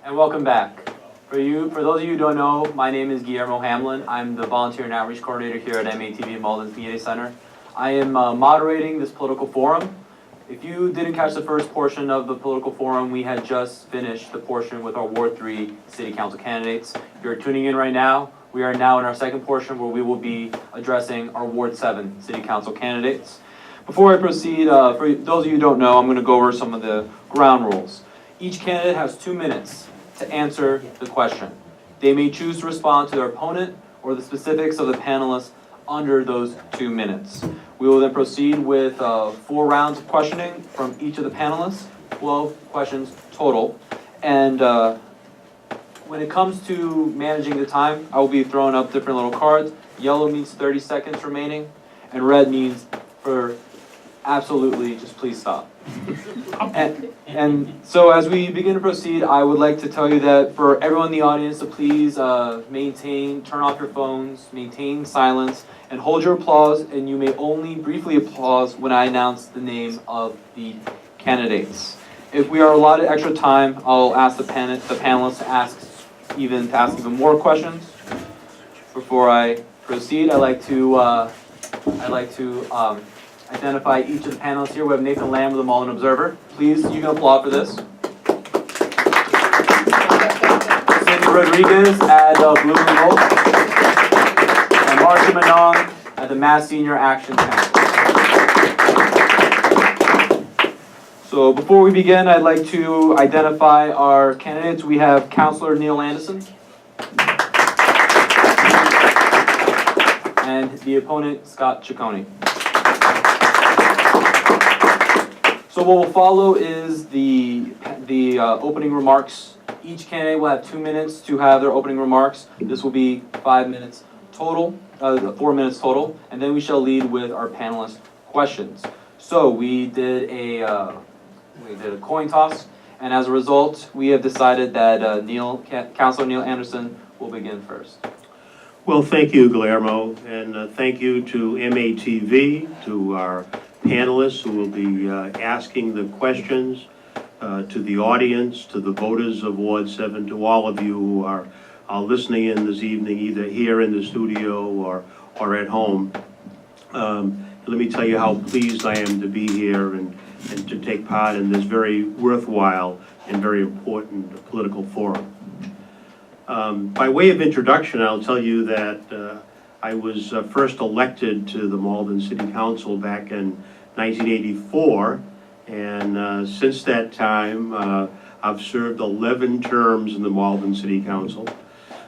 And welcome back. For those of you who don't know, my name is Guillermo Hamlin. I'm the Volunteer and Outreach Coordinator here at MATV Malden's Media Center. I am moderating this political forum. If you didn't catch the first portion of the political forum, we had just finished the portion with our Ward 3 City Council candidates. If you're tuning in right now, we are now in our second portion where we will be addressing our Ward 7 City Council candidates. Before I proceed, for those of you who don't know, I'm going to go over some of the ground rules. Each candidate has 2 minutes to answer the question. They may choose to respond to their opponent or the specifics of the panelists under those 2 minutes. We will then proceed with 4 rounds of questioning from each of the panelists, 12 questions total. And when it comes to managing the time, I will be throwing up different little cards. Yellow means 30 seconds remaining, and red means for absolutely just please stop. And so as we begin to proceed, I would like to tell you that for everyone in the audience to please turn off your phones, maintain silence, and hold your applause, and you may only briefly applause when I announce the name of the candidates. If we are allotted extra time, I'll ask the panelists to ask even more questions. Before I proceed, I'd like to identify each of the panelists here. We have Nathan Lamb of the Malden Observer. Please, you can applaud for this. Cindy Rodriguez at Blue and Gold. And Marcia Manong at the Mass Senior Action Council. So before we begin, I'd like to identify our candidates. We have Councilor Neil Anderson. And the opponent, Scott Ciccone. So what will follow is the opening remarks. Each candidate will have 2 minutes to have their opening remarks. This will be 5 minutes total, 4 minutes total, and then we shall lead with our panelist questions. So we did a coin toss, and as a result, we have decided that Councilor Neil Anderson will begin first. Well, thank you, Guillermo, and thank you to MATV, to our panelists who will be asking the questions, to the audience, to the voters of Ward 7, to all of you who are listening in this evening, either here in the studio or at home. Let me tell you how pleased I am to be here and to take part in this very worthwhile and very important political forum. By way of introduction, I'll tell you that I was first elected to the Malden City Council back in 1984, and since that time I've served 11 terms in the Malden City Council.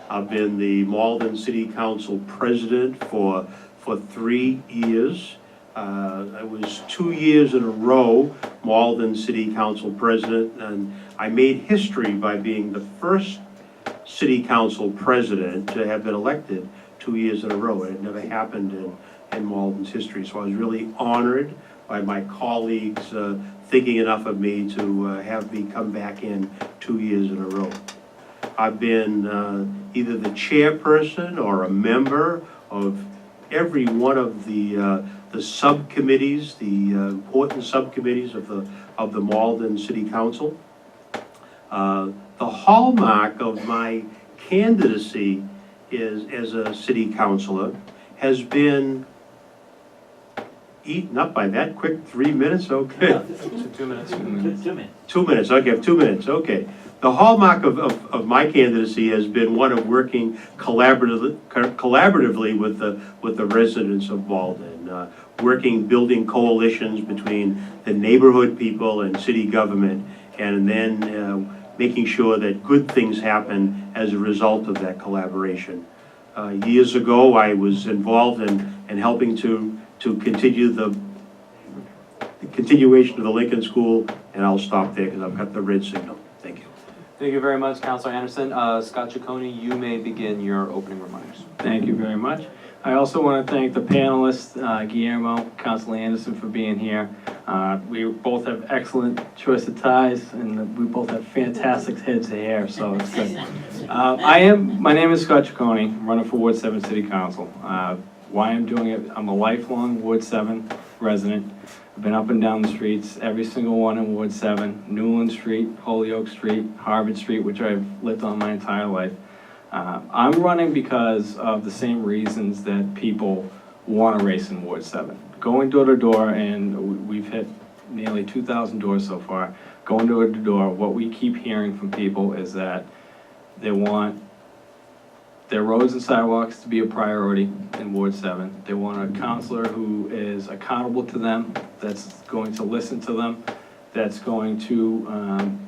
I've been the Malden City Council president for 3 years. I was 2 years in a row Malden City Council president, and I made history by being the first City Council president to have been elected 2 years in a row. It had never happened in Malden's history, so I was really honored by my colleagues thinking enough of me to have me come back in 2 years in a row. I've been either the chairperson or a member of every one of the subcommittees, the important subcommittees of the Malden City Council. The hallmark of my candidacy as a city councilor has been eaten up by that quick 3 minutes. Okay. Yeah, 2 minutes. 2 minutes. 2 minutes. Okay, I have 2 minutes. Okay. The hallmark of my candidacy has been one of working collaboratively with the residents of Malden, building coalitions between the neighborhood people and city government, and then making sure that good things happen as a result of that collaboration. Years ago, I was involved in helping to continue the continuation of the Lincoln School, and I'll stop there because I've got the red signal. Thank you. Thank you very much, Councilor Anderson. Scott Ciccone, you may begin your opening remarks. Thank you very much. I also want to thank the panelists, Guillermo, Councilor Anderson, for being here. We both have excellent choice of ties, and we both have fantastic heads of hair, so it's good. My name is Scott Ciccone. I'm running for Ward 7 City Council. Why I'm doing it, I'm a lifelong Ward 7 resident. I've been up and down the streets, every single one in Ward 7, Newland Street, Holyoke Street, Harvard Street, which I've lived on my entire life. I'm running because of the same reasons that people want to race in Ward 7. Going door to door, and we've hit nearly 2,000 doors so far. Going door to door, what we keep hearing from people is that they want their roads and sidewalks to be a priority in Ward 7. They want a counselor who is accountable to them, that's going to listen to them, that's going to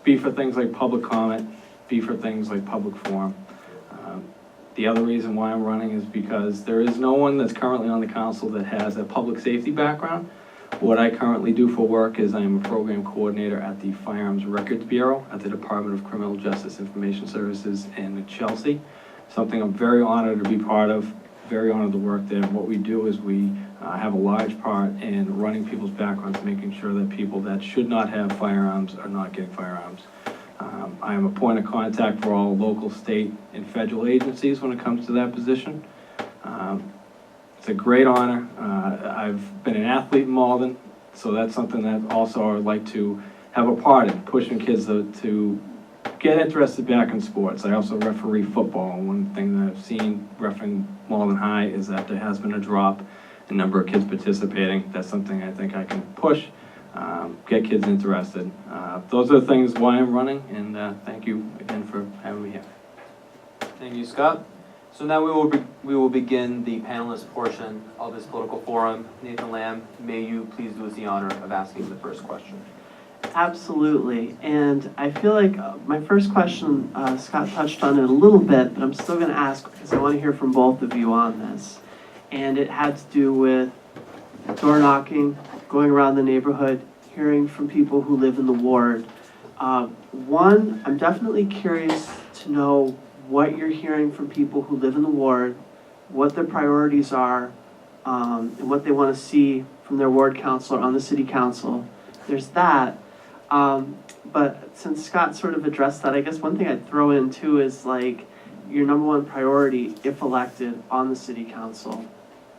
be for things like public comment, be for things like public forum. The other reason why I'm running is because there is no one that's currently on the council that has a public safety background. What I currently do for work is I'm a program coordinator at the Firearms Records Bureau at the Department of Criminal Justice Information Services in Chelsea. Something I'm very honored to be part of, very honored to work there. What we do is we have a large part in running people's backgrounds, making sure that people that should not have firearms are not getting firearms. I am a point of contact for all local, state, and federal agencies when it comes to that position. It's a great honor. I've been an athlete in Malden, so that's something that also I would like to have a part in, pushing kids to get interested back in sports. I also referee football. One thing that I've seen refereeing Malden High is that there has been a drop in number of kids participating. That's something I think I can push, get kids interested. Those are the things why I'm running, and thank you again for having me here. Thank you, Scott. So now we will begin the panelist portion of this political forum. Nathan Lamb, may you please do us the honor of asking the first question. Absolutely, and I feel like my first question, Scott touched on it a little bit, but I'm still going to ask because I want to hear from both of you on this. And it had to do with door knocking, going around the neighborhood, hearing from people who live in the ward. One, I'm definitely curious to know what you're hearing from people who live in the ward, what their priorities are, and what they want to see from their ward councilor on the city council. There's that. But since Scott sort of addressed that, I guess one thing I'd throw in too is like your number one priority, if elected, on the city council.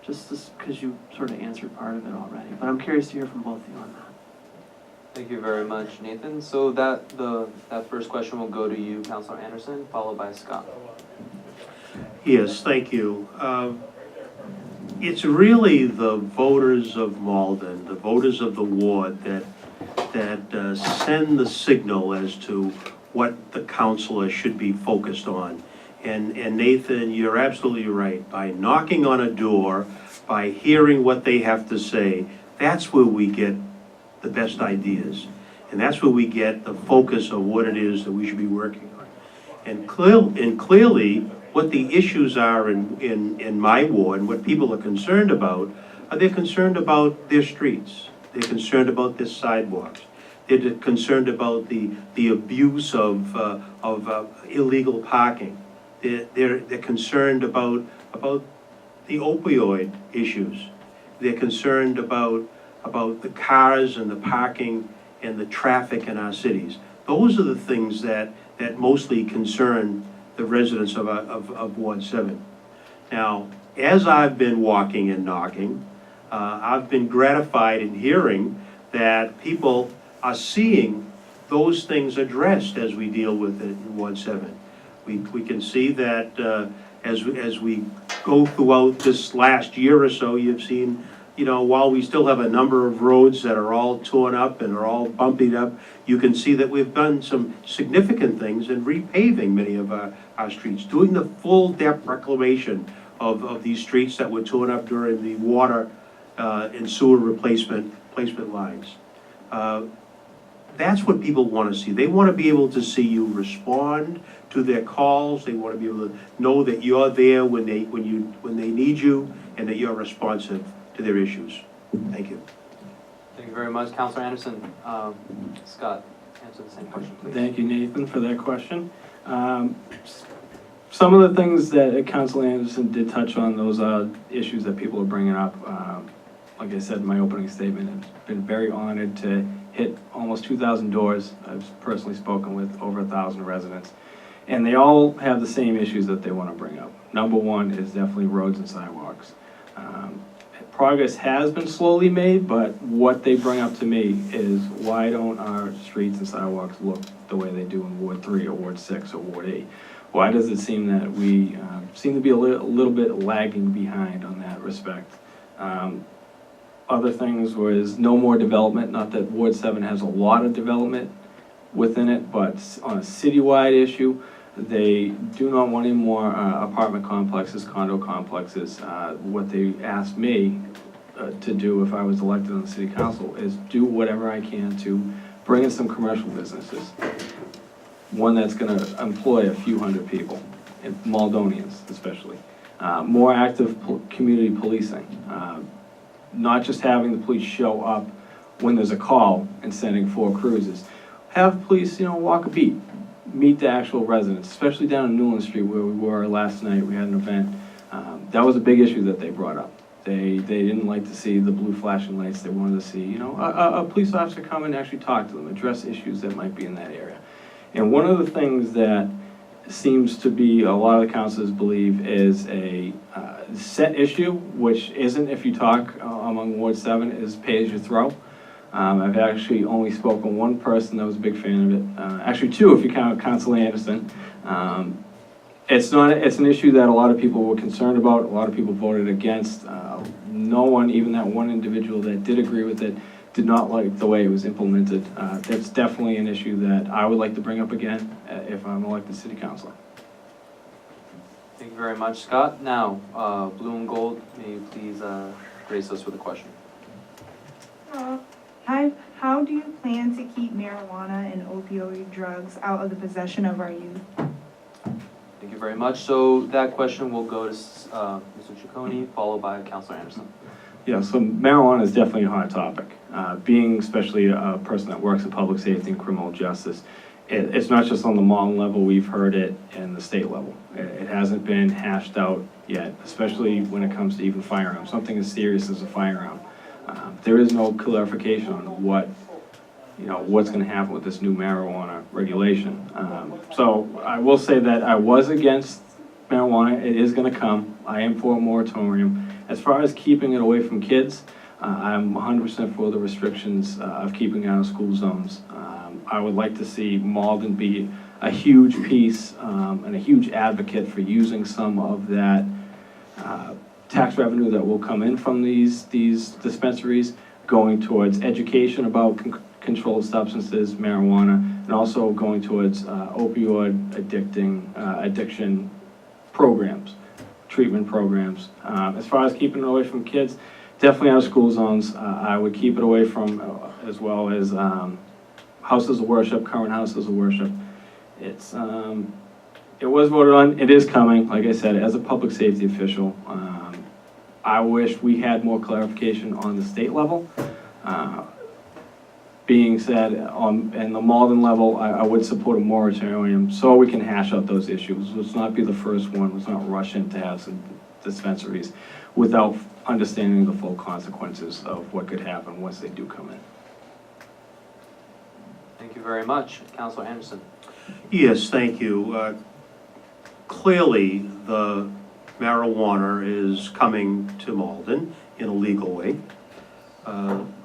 Just because you sort of answered part of it already. But I'm curious to hear from both of you on that. Thank you very much, Nathan. So that first question will go to you, Councilor Anderson, followed by Scott. Yes, thank you. It's really the voters of Malden, the voters of the ward that send the signal as to what the councilor should be focused on. And Nathan, you're absolutely right. By knocking on a door, by hearing what they have to say, that's where we get the best ideas. And that's where we get the focus of what it is that we should be working on. And clearly, what the issues are in my ward, and what people are concerned about, they're concerned about their streets. They're concerned about their sidewalks. They're concerned about the abuse of illegal parking. They're concerned about the opioid issues. They're concerned about the cars and the parking and the traffic in our cities. Those are the things that mostly concern the residents of Ward 7. Now, as I've been walking and knocking, I've been gratified in hearing that people are seeing those things addressed as we deal with it in Ward 7. We can see that as we go throughout this last year or so, you've seen, while we still have a number of roads that are all torn up and are all bumpy up, you can see that we've done some significant things in repaving many of our streets, doing the full depth reclamation of these streets that were torn up during the water and sewer replacement lines. That's what people want to see. They want to be able to see you respond to their calls. They want to be able to know that you're there when they need you, and that you're responsive to their issues. Thank you. Thank you very much, Councilor Anderson. Scott, answer the same question, please. Thank you, Nathan, for that question. Some of the things that Councilor Anderson did touch on, those are issues that people are bringing up. Like I said in my opening statement, I've been very honored to hit almost 2,000 doors. I've personally spoken with over 1,000 residents. And they all have the same issues that they want to bring up. Number one is definitely roads and sidewalks. progress has been slowly made, but what they bring up to me is, why don't our streets and sidewalks look the way they do in Ward 3 or Ward 6 or Ward 8? Why does it seem that we seem to be a little bit lagging behind on that respect? Other things was no more development, not that Ward 7 has a lot of development within it, but on a citywide issue, they do not want any more apartment complexes, condo complexes. What they asked me to do if I was elected on the city council is do whatever I can to bring in some commercial businesses. One that's gonna employ a few hundred people, and Maldonians especially. More active community policing. Not just having the police show up when there's a call and sending 4 cruisers. Have police, walk a beat, meet the actual residents, especially down in Newland Street where we were last night. We had an event. That was a big issue that they brought up. They didn't like to see the blue flashing lights. They wanted to see, a police officer come and actually talk to them, address issues that might be in that area. And one of the things that seems to be a lot of the councilors believe is a set issue, which isn't, if you talk among Ward 7, is pay as you throw. I've actually only spoken one person that was a big fan of it. Actually 2 if you count Councilor Anderson. It's an issue that a lot of people were concerned about, a lot of people voted against. No one, even that one individual that did agree with it, did not like the way it was implemented. That's definitely an issue that I would like to bring up again if I'm elected city councilor. Thank you very much, Scott. Now, Blue and Gold, may you please grace us with a question. How do you plan to keep marijuana and opioid drugs out of the possession of our youth? Thank you very much. So that question will go to Mr. Ciccone, followed by Councilor Anderson. Yeah, so marijuana is definitely a hot topic. Being especially a person that works in public safety and criminal justice, it's not just on the Malden level, we've heard it in the state level. It hasn't been hashed out yet, especially when it comes to even firearms, something as serious as a firearm. There is no clarification on what's gonna happen with this new marijuana regulation. So I will say that I was against marijuana. It is gonna come. I am for a moratorium. As far as keeping it away from kids, I'm 100% for the restrictions of keeping it out of school zones. I would like to see Malden be a huge piece and a huge advocate for using some of that tax revenue that will come in from these dispensaries, going towards education about controlled substances, marijuana, and also going towards opioid addiction programs, treatment programs. As far as keeping it away from kids, definitely out of school zones. I would keep it away from, as well as houses of worship, current houses of worship. It was voted on, it is coming, like I said, as a public safety official. I wish we had more clarification on the state level. Being said, in the Malden level, I would support a moratorium so we can hash out those issues. Let's not be the first one, let's not rush in to have some dispensaries without understanding the full consequences of what could happen once they do come in. Thank you very much. Councilor Anderson. Yes, thank you. Clearly, the marijuana is coming to Malden in a legal way.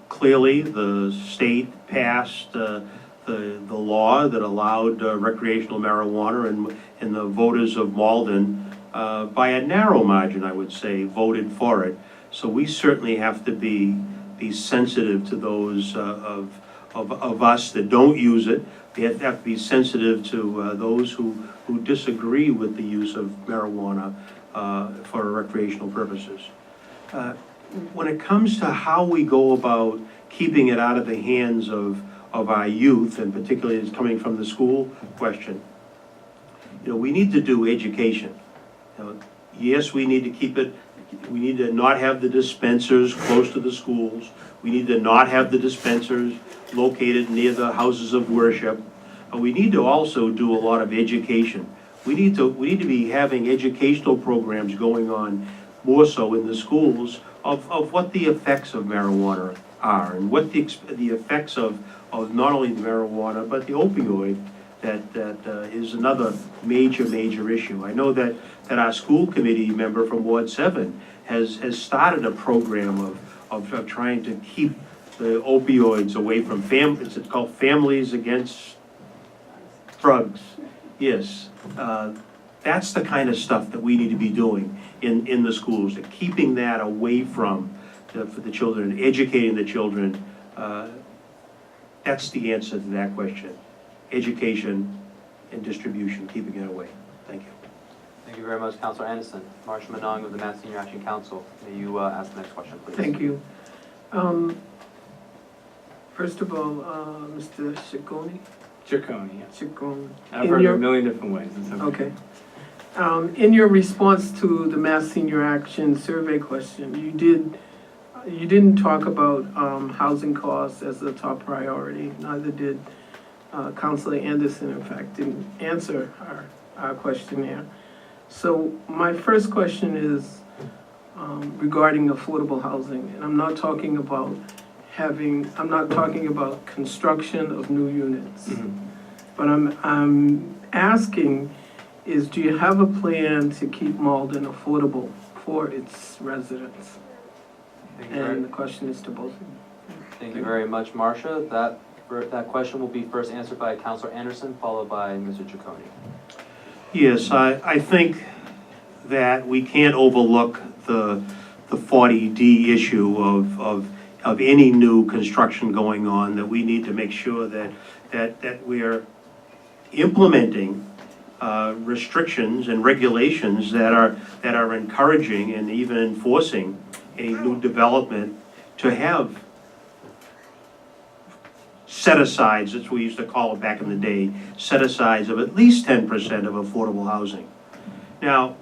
Clearly, the state passed the law that allowed recreational marijuana, and the voters of Malden, by a narrow margin, I would say, voted for it. So we certainly have to be sensitive to those of us that don't use it. We have to be sensitive to those who disagree with the use of marijuana for recreational purposes. When it comes to how we go about keeping it out of the hands of our youth, and particularly it's coming from the school question, we need to do education. Yes, we need to keep it, we need to not have the dispensers close to the schools. We need to not have the dispensers located near the houses of worship. But we need to also do a lot of education. We need to be having educational programs going on more so in the schools of what the effects of marijuana are, and what the effects of not only the marijuana but the opioid that is another major issue. I know that our school committee member from Ward 7 has started a program of trying to keep the opioids away from families. It's called Families Against Drugs. Yes, that's the kind of stuff that we need to be doing in the schools, keeping that away from for the children, educating the children. That's the answer to that question. Education and distribution, keeping it away. Thank you. Thank you very much, Councilor Anderson. Marsha Manong of the Mass Senior Action Council, may you ask the next question, please? Thank you. First of all, Mr. Ciccone? Chaconi, yes. Ciccone. I've heard it a million different ways. It's okay. Okay. In your response to the Mass Senior Action survey question, you didn't talk about housing costs as a top priority. Neither did Councilor Anderson, in fact, didn't answer our questionnaire. So my first question is regarding affordable housing, and I'm not talking about construction of new units. But I'm asking is, do you have a plan to keep Malden affordable for its residents? And the question is to both of you. Thank you very much, Marsha. That question will be first answered by Councilor Anderson, followed by Mr. Ciccone. Yes, I think that we can't overlook the 40D issue of any new construction going on, that we need to make sure that we're implementing restrictions and regulations that are encouraging and even enforcing any new development to have set-asides, as we used to call it back in the day, set-asides of at least 10% of affordable housing. Now,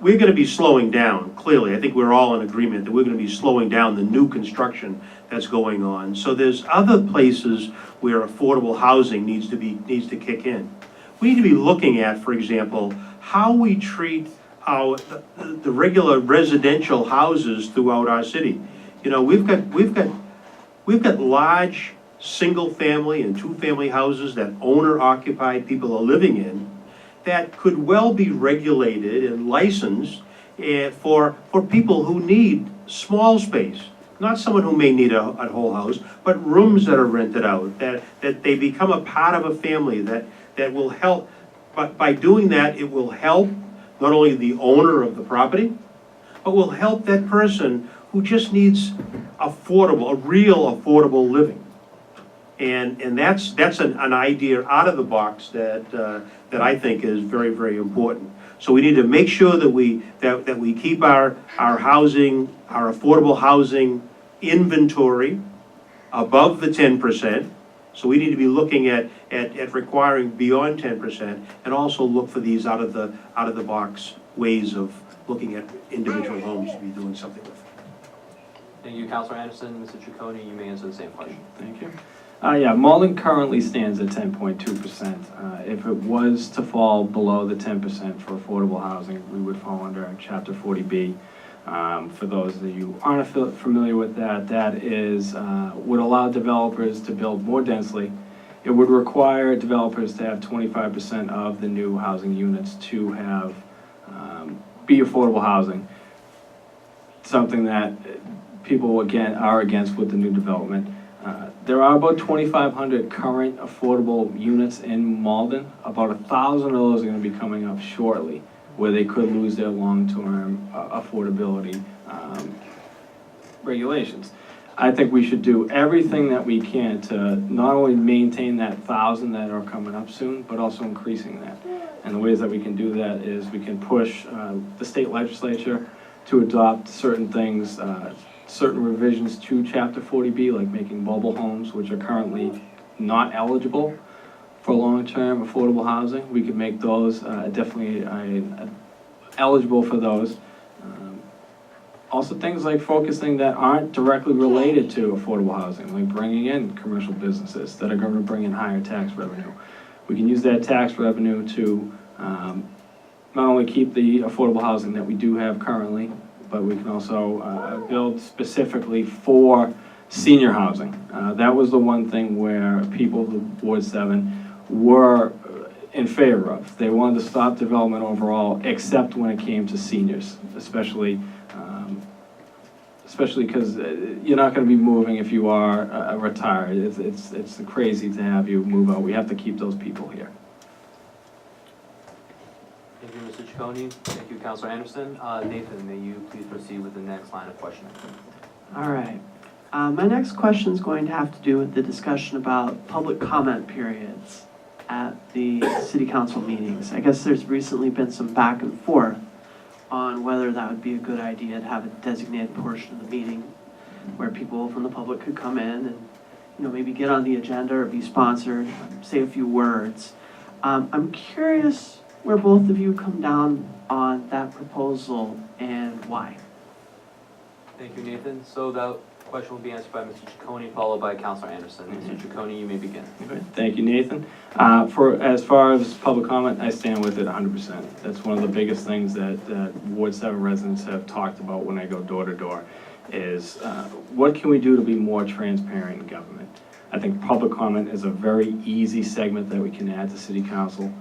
we're going to be slowing down, clearly. I think we're all in agreement that we're going to be slowing down the new construction that's going on. So there's other places where affordable housing needs to kick in. We need to be looking at, for example, how we treat the regular residential houses throughout our city. You know, we've got large single-family and two-family houses that owner-occupied people are living in that could well be regulated and licensed for people who need small space. Not someone who may need a whole house, but rooms that are rented out, that they become a part of a family that will help. But by doing that, it will help not only the owner of the property, but will help that person who just needs a real affordable living. And that's an idea out of the box that I think is very, very important. So we need to make sure that we keep our housing, our affordable housing inventory above the 10%. So we need to be looking at requiring beyond 10%, and also look for these out of the box ways of looking at individual homes to be doing something with. Thank you, Councilor Anderson. Mr. Ciccone, you may answer the same question. Thank you. Yeah, Malden currently stands at 10.2%. If it was to fall below the 10% for affordable housing, we would fall under Chapter 40B. For those of you who aren't familiar with that, that is, would allow developers to build more densely. It would require developers to have 25% of the new housing units to have, be affordable housing. Something that people, again, are against with the new development. There are about 2,500 current affordable units in Malden. About 1,000 of those are going to be coming up shortly, where they could lose their long-term affordability regulations. I think we should do everything that we can to not only maintain that 1,000 that are coming up soon, but also increasing that. And the ways that we can do that is we can push the state legislature to adopt certain things, certain revisions to Chapter 40B, like making mobile homes, which are currently not eligible for long-term affordable housing. We could make those definitely eligible for those. Also things like focusing that aren't directly related to affordable housing, like bringing in commercial businesses that are going to bring in higher tax revenue. We can use that tax revenue to not only keep the affordable housing that we do have currently, but we can also build specifically for senior housing. That was the one thing where people who Ward 7 were in favor of. They wanted to stop development overall, except when it came to seniors, especially because you're not going to be moving if you are retired. It's crazy to have you move out. We have to keep those people here. Thank you, Mr. Ciccone. Thank you, Councilor Anderson. Nathan, may you please proceed with the next line of questioning. All right. My next question is going to have to do with the discussion about public comment periods at the city council meetings. I guess there's recently been some back and forth on whether that would be a good idea to have a designated portion of the meeting where people from the public could come in and, maybe get on the agenda or be sponsored, say a few words. I'm curious where both of you come down on that proposal and why. Thank you, Nathan. So that question will be answered by Mr. Ciccone, followed by Councilor Anderson. Mr. Ciccone, you may begin. Okay, thank you, Nathan. As far as public comment, I stand with it 100%. That's one of the biggest things that Ward 7 residents have talked about when I go door to door, is what can we do to be more transparent in government? I think public comment is a very easy segment that we can add to city council.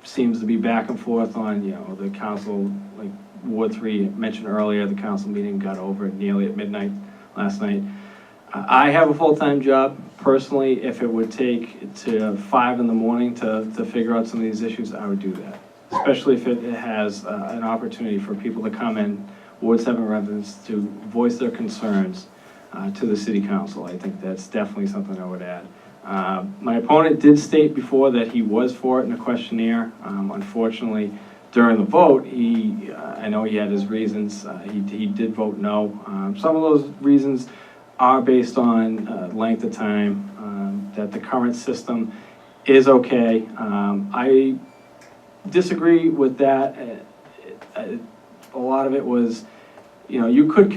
Seems to be back and forth on, the council, like Ward 3 mentioned earlier, the council meeting got over nearly at midnight last night. I have a full-time job. Personally, if it would take to 5 in the morning to figure out some of these issues, I would do that. Especially if it has an opportunity for people to come in, Ward 7 residents, to voice their concerns to the city council. I think that's definitely something I would add. My opponent did state before that he was for it in the questionnaire. Unfortunately, during the vote, I know he had his reasons. He did vote no. Some of those reasons are based on length of time, that the current system is okay. I disagree with that. A lot of it was, you could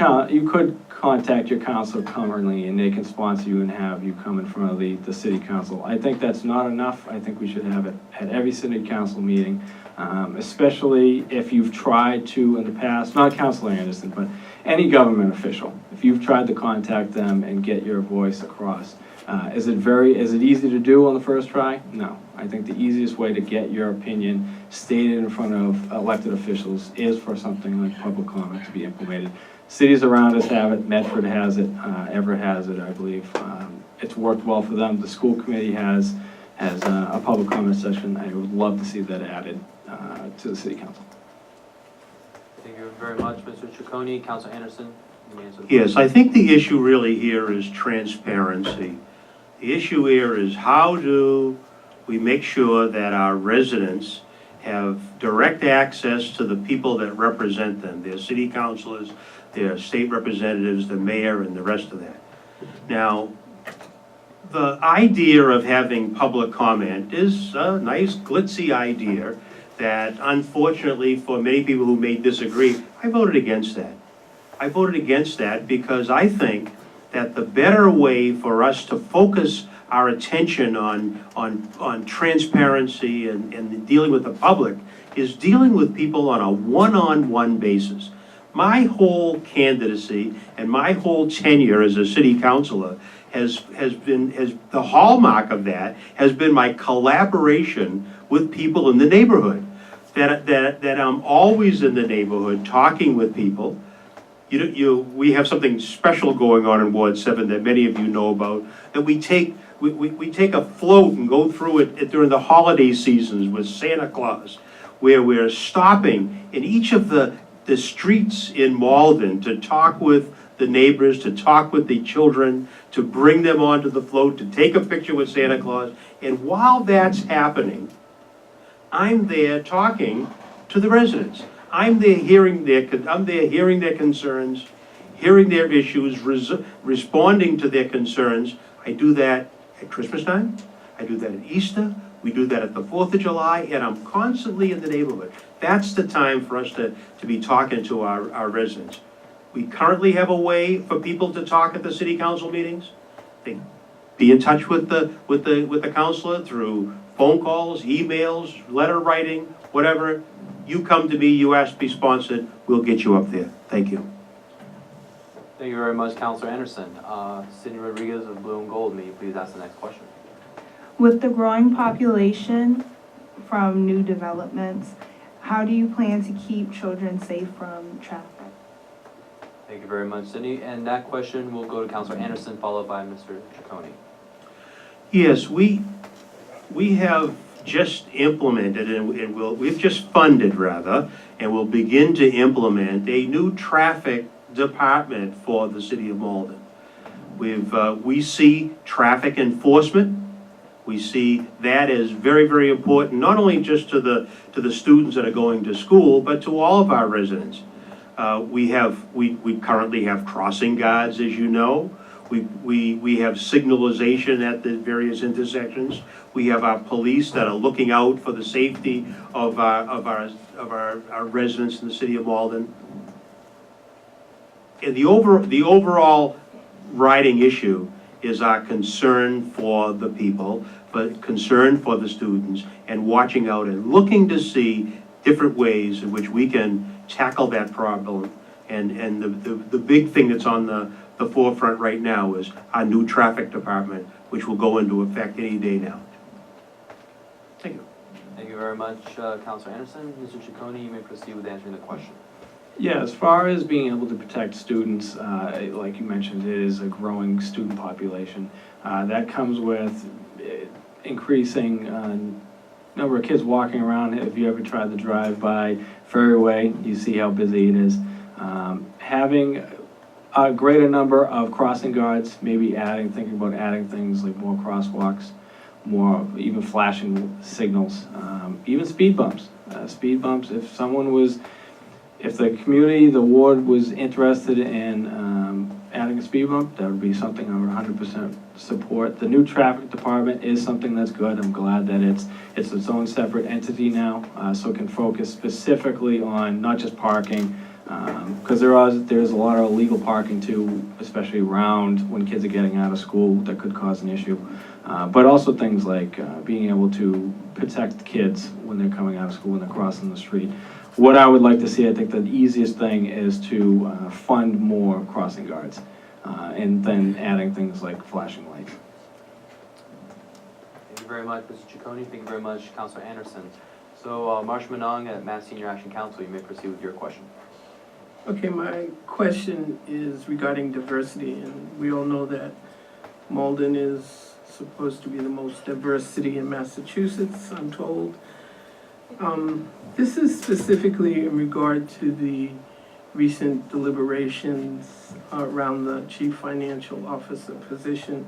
contact your council currently and they can sponsor you and have you come in front of the city council. I think that's not enough. I think we should have it at every city council meeting, especially if you've tried to in the past, not Councilor Anderson, but any government official. If you've tried to contact them and get your voice across, is it easy to do on the first try? No. I think the easiest way to get your opinion stated in front of elected officials is for something like public comment to be implemented. Cities around us have it. Medford has it. Everett has it, I believe. It's worked well for them. The school committee has a public comment session. I would love to see that added to the city council. Thank you very much, Mr. Ciccone. Councilor Anderson, you may answer the Yes, I think the issue really here is transparency. The issue here is how do we make sure that our residents have direct access to the people that represent them, their city councilors, their state representatives, the mayor, and the rest of that. Now, the idea of having public comment is a nice glitzy idea that unfortunately for many people who may disagree, I voted against that. I voted against that because I think that the better way for us to focus our attention on transparency and dealing with the public is dealing with people on a one-on-one basis. My whole candidacy and my whole tenure as a city councilor has the hallmark of that has been my collaboration with people in the neighborhood. That I'm always in the neighborhood talking with people. We have something special going on in Ward 7 that many of you know about, that we take a float and go through it during the holiday seasons with Santa Claus, where we're stopping in each of the streets in Malden to talk with the neighbors, to talk with the children, to bring them onto the float, to take a picture with Santa Claus. And while that's happening, I'm there talking to the residents. I'm there hearing their concerns, hearing their issues, responding to their concerns. I do that at Christmas time. I do that at Easter. We do that at the 4th of July, and I'm constantly in the neighborhood. That's the time for us to be talking to our residents. We currently have a way for people to talk at the city council meetings. They be in touch with the councilor through phone calls, emails, letter writing, whatever. You come to me, you ask to be sponsored, we'll get you up there. Thank you. Thank you very much, Counselor Anderson. Cindy Rodriguez of Blue and Gold, may you please ask the next question? With the growing population from new developments, how do you plan to keep children safe from traffic? Thank you very much, Cindy. And that question will go to Counselor Anderson, followed by Mr. Ciccone. Yes, we have just implemented, and we've just funded rather, and will begin to implement a new traffic department for the city of Malden. We see traffic enforcement. We see that as very, very important, not only just to the students that are going to school, but to all of our residents. We currently have crossing guards, as you know. We have signalization at the various intersections. We have our police that are looking out for the safety of our residents in the city of Malden. And the overall riding issue is our concern for the people, but concern for the students, and watching out and looking to see different ways in which we can tackle that problem. And the big thing that's on the forefront right now is our new traffic department, which will go into effect any day now. Thank you. Thank you very much, Counselor Anderson. Mr. Ciccone, you may proceed with answering the question. Yeah, as far as being able to protect students, like you mentioned, it is a growing student population. That comes with increasing number of kids walking around. If you ever tried to drive by Ferryway, you see how busy it is. Having a greater number of crossing guards, maybe thinking about adding things like more crosswalks, more even flashing signals, even speed bumps. Speed bumps, if the community, the ward was interested in adding a speed bump, that would be something I would 100% support. The new traffic department is something that's good. I'm glad that it's its own separate entity now, so it can focus specifically on not just parking, because there's a lot of illegal parking too, especially around when kids are getting out of school, that could cause an issue. But also things like being able to protect kids when they're coming out of school, when they're crossing the street. What I would like to see, I think the easiest thing is to fund more crossing guards, and then adding things like flashing lights. Thank you very much, Mr. Ciccone. Thank you very much, Counselor Anderson. So, Marsha Manong at Mass Senior Action Council, you may proceed with your question. Okay, my question is regarding diversity, and we all know that Malden is supposed to be the most diverse city in Massachusetts, I'm told. This is specifically in regard to the recent deliberations around the chief financial officer position.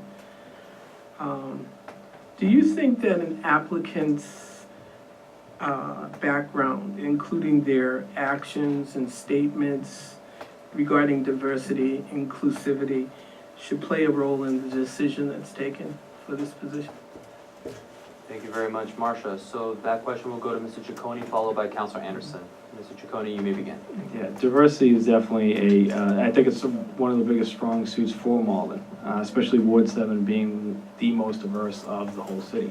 Do you think that an applicant's background, including their actions and statements regarding diversity, inclusivity, should play a role in the decision that's taken for this position? Thank you very much, Marsha. So that question will go to Mr. Ciccone, followed by Counselor Anderson. Mr. Ciccone, you may begin. Yeah, diversity is definitely I think it's one of the biggest strong suits for Malden, especially Ward 7 being the most diverse of the whole city.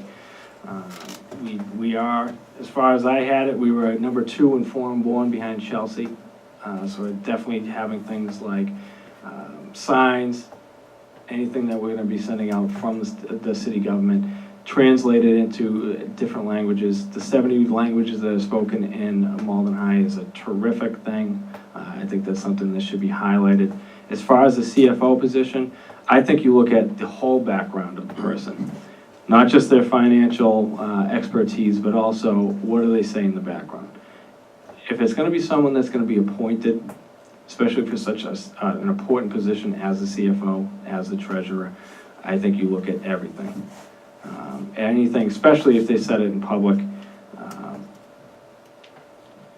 We are, as far as I had it, we were at number 2 in foreign-born behind Chelsea. So we're definitely having things like signs, anything that we're going to be sending out from the city government, translated into different languages. The 70 languages that are spoken in Malden High is a terrific thing. I think that's something that should be highlighted. As far as the CFO position, I think you look at the whole background of the person, not just their financial expertise, but also what do they say in the background. If it's going to be someone that's going to be appointed, especially for such an important position as the CFO, as the treasurer, I think you look at everything. Anything, especially if they said it in public.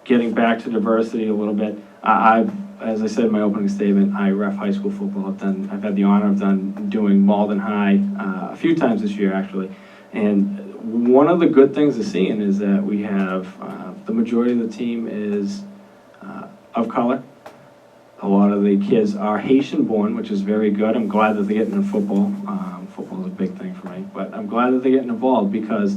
Getting back to diversity a little bit, as I said in my opening statement, I ref high school football. I've had the honor of doing Malden High a few times this year, actually. And one of the good things to seeing is that we have the majority of the team is of color. A lot of the kids are Haitian-born, which is very good. I'm glad that they're getting in football. Football is a big thing for me, but I'm glad that they're getting involved because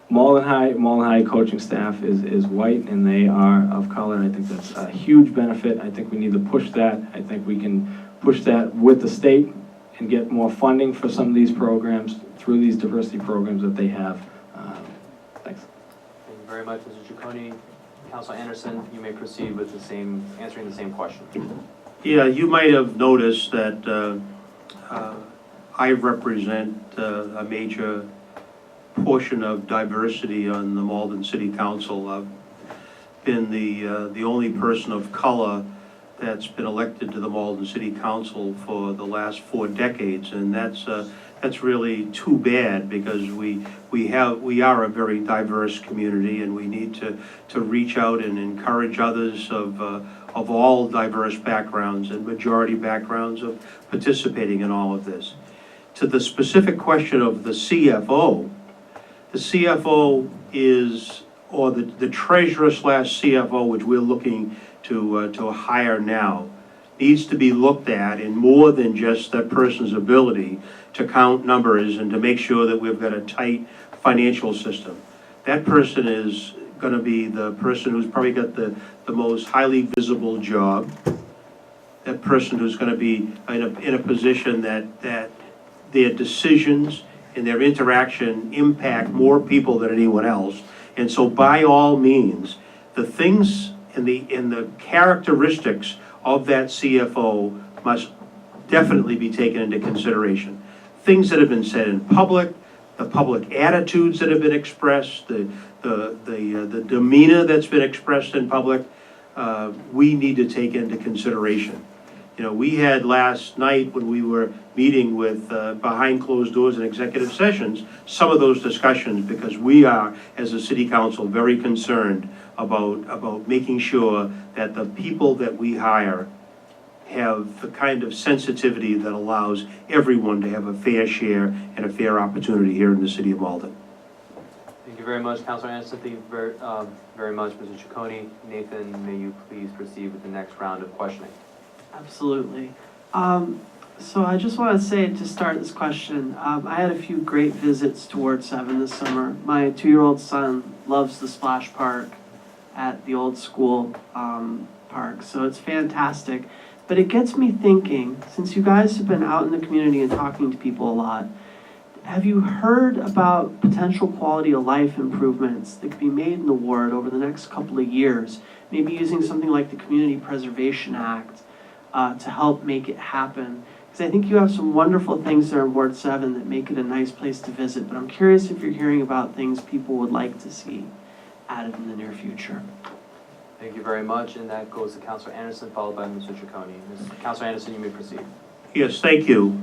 Malden High coaching staff is white and they are of color. I think that's a huge benefit. I think we need to push that. I think we can push that with the state and get more funding for some of these programs through these diversity programs that they have. Thanks. Thank you very much, Mr. Ciccone. Councilor Anderson, you may proceed with answering the same question. Yeah, you might have noticed that I represent a major portion of diversity on the Malden City Council. I've been the only person of color that's been elected to the Malden City Council for the last 4 decades, and that's really too bad, because we are a very diverse community, and we need to reach out and encourage others of all diverse backgrounds and majority backgrounds of participating in all of this. To the specific question of the CFO is, or the treasurer/CFO, which we're looking to hire now, needs to be looked at in more than just that person's ability to count numbers and to make sure that we've got a tight financial system. That person is going to be the person who's probably got the most highly visible job. That person who's going to be in a position that their decisions and their interaction impact more people than anyone else. And so by all means, the things and the characteristics of that CFO must definitely be taken into consideration. Things that have been said in public, the public attitudes that have been expressed, the demeanor that's been expressed in public, we need to take into consideration. You know, we had last night, when we were meeting with behind closed doors and executive sessions, some of those discussions, because we are, as a city council, very concerned about making sure that the people that we hire have the kind of sensitivity that allows everyone to have a fair share and a fair opportunity here in the city of Malden. Thank you very much, Councilor Anderson. Thank you very much, Mr. Ciccone. Nathan, may you please proceed with the next round of questioning. Absolutely. So I just want to say, to start this question, I had a few great visits to Ward 7 this summer. My 2-year-old son loves the splash park at the old school park, so it's fantastic. But it gets me thinking, since you guys have been out in the community and talking to people a lot, have you heard about potential quality of life improvements that could be made in the ward over the next couple of years? Maybe using something like the Community Preservation Act to help make it happen. Because I think you have some wonderful things there in Ward 7 that make it a nice place to visit, but I'm curious if you're hearing about things people would like to see added in the near future. Thank you very much, and that goes to Councilor Anderson, followed by Mr. Ciccone. Councilor Anderson, you may proceed. Yes, thank you.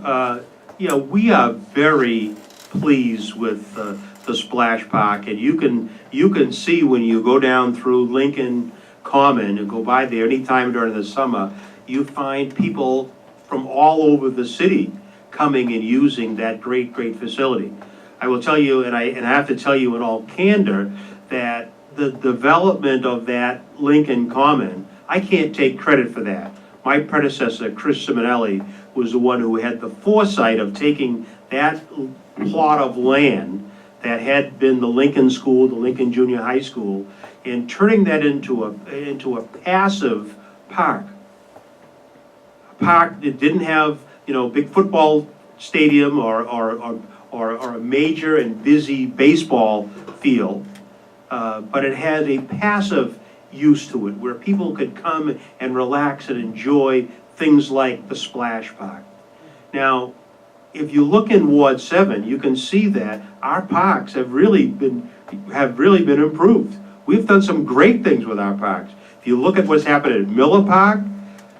Yeah, we are very pleased with the splash park, and you can see when you go down through Lincoln Common and go by there anytime during the summer, you find people from all over the city coming and using that great facility. I will tell you, and I have to tell you in all candor, that the development of that Lincoln Common, I can't take credit for that. My predecessor, Chris Simonelli, was the one who had the foresight of taking that plot of land that had been the Lincoln School, the Lincoln Junior High School, and turning that into a passive park. A park that didn't have, you know, big football stadium or a major and busy baseball field, but it had a passive use to it where people could come and relax and enjoy things like the splash park. Now, if you look in Ward 7, you can see that our parks have really been improved. We've done some great things with our parks. If you look at what's happened at Miller Park,